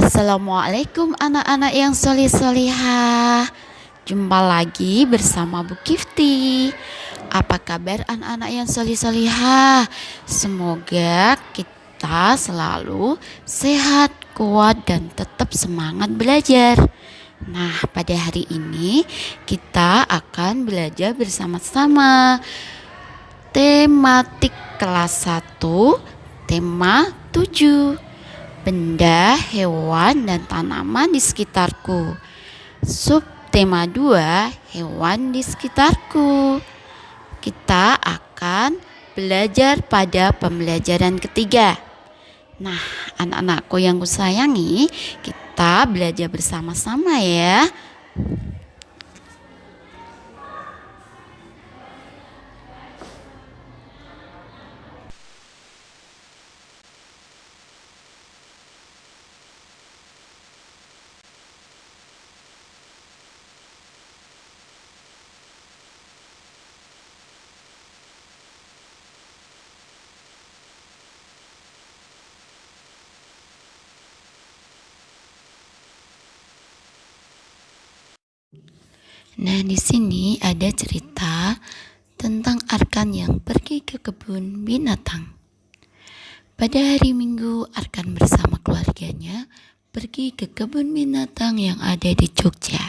Assalamualaikum anak-anak yang solih-solihah. Jumpa lagi bersama Bu Kifti. Apa kabar anak-anak yang solih-solihah? Semoga kita selalu sehat, kuat, dan tetap semangat belajar. Nah, pada hari ini kita akan belajar bersama-sama tematik kelas 1, tema 7. Benda, hewan, dan tanaman di sekitarku. Subtema 2, hewan di sekitarku. Kita akan belajar pada pembelajaran ketiga. Nah, anak-anakku yang kusayangi, kita belajar bersama-sama ya. Nah, di sini ada cerita tentang Arkan yang pergi ke kebun binatang. Pada hari Minggu, Arkan bersama keluarganya pergi ke kebun binatang yang ada di Jogja.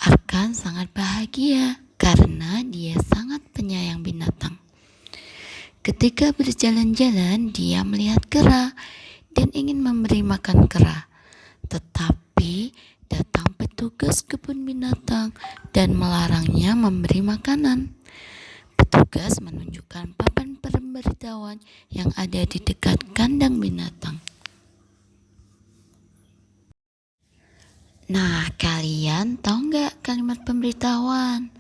Arkan sangat bahagia karena dia sangat penyayang binatang. Ketika berjalan-jalan, dia melihat kera dan ingin memberi makan kera. Tetapi datang petugas kebun binatang dan melarangnya memberi makanan. Petugas menunjukkan papan pemberitahuan yang ada di dekat kandang binatang. Nah, kalian tahu nggak kalimat pemberitahuan?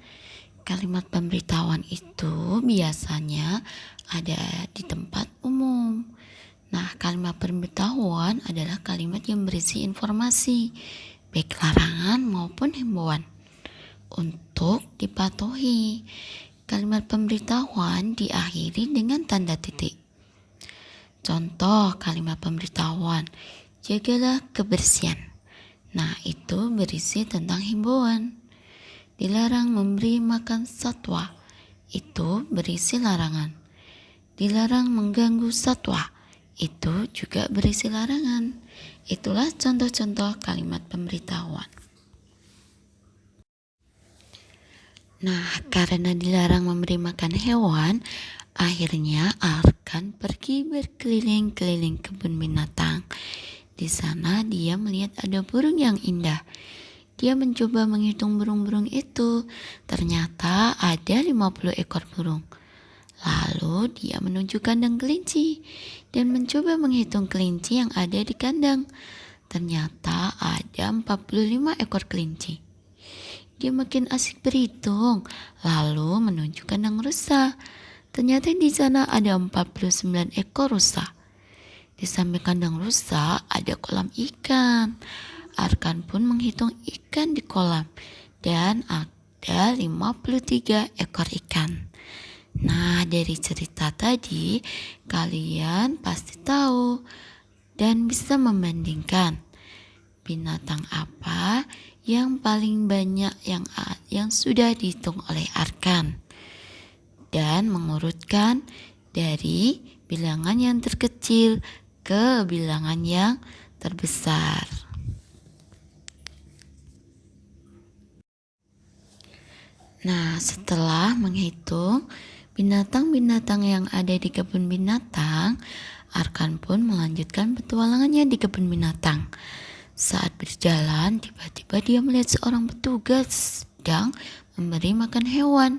Kalimat pemberitahuan itu biasanya ada di tempat umum. Nah, kalimat pemberitahuan adalah kalimat yang berisi informasi, baik larangan maupun himbauan untuk dipatuhi. Kalimat pemberitahuan diakhiri dengan tanda titik. Contoh kalimat pemberitahuan, jagalah kebersihan. Nah, itu berisi tentang himbauan. Dilarang memberi makan satwa, itu berisi larangan. Dilarang mengganggu satwa, itu juga berisi larangan. Itulah contoh-contoh kalimat pemberitahuan. Nah, karena dilarang memberi makan hewan, akhirnya Arkan pergi berkeliling-keliling kebun binatang. Di sana dia melihat ada burung yang indah. Dia mencoba menghitung burung-burung itu. Ternyata ada 50 ekor burung. Lalu dia menuju kandang kelinci dan mencoba menghitung kelinci yang ada di kandang. Ternyata ada 45 ekor kelinci. Dia makin asik berhitung, lalu menuju kandang rusa. Ternyata di sana ada 49 ekor rusa. Di samping kandang rusa ada kolam ikan. Arkan pun menghitung ikan di kolam dan ada 53 ekor ikan. Nah, dari cerita tadi kalian pasti tahu dan bisa membandingkan binatang apa yang paling banyak yang sudah dihitung oleh Arkan dan mengurutkan dari bilangan yang terkecil ke bilangan yang terbesar. Nah, setelah menghitung binatang-binatang yang ada di kebun binatang, Arkan pun melanjutkan petualangannya di kebun binatang. Saat berjalan, tiba-tiba dia melihat seorang petugas sedang memberi makan hewan.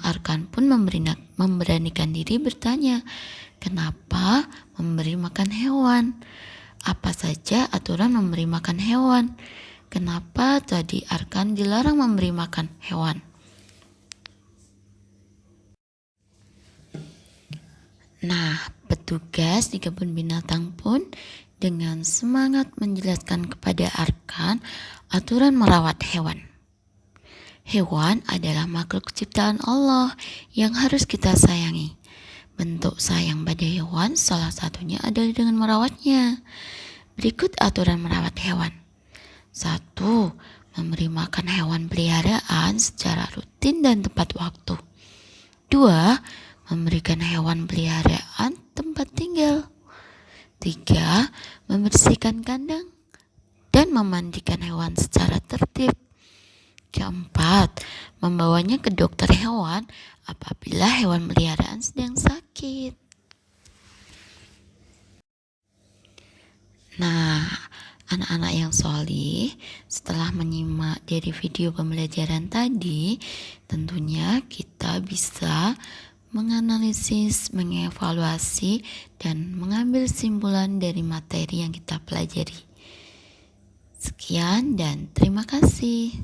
Arkan pun memberanikan diri bertanya, kenapa memberi makan hewan? Apa saja aturan memberi makan hewan? Kenapa tadi Arkan dilarang memberi makan hewan? Nah, petugas di kebun binatang pun dengan semangat menjelaskan kepada Arkan aturan merawat hewan. Hewan adalah makhluk ciptaan Allah yang harus kita sayangi. Bentuk sayang pada hewan salah satunya adalah dengan merawatnya. Berikut aturan merawat hewan. 1. Memberi makan hewan peliharaan secara rutin dan tepat waktu. 2. Memberikan hewan peliharaan tempat tinggal. 3. Membersihkan kandang dan memandikan hewan secara tertib. 4. Membawanya ke dokter hewan apabila hewan peliharaan sedang sakit. Nah, anak-anak yang sholih, setelah menyimak dari video pembelajaran tadi, tentunya kita bisa menganalisis, mengevaluasi, dan mengambil kesimpulan dari materi yang kita pelajari. Sekian dan terima kasih.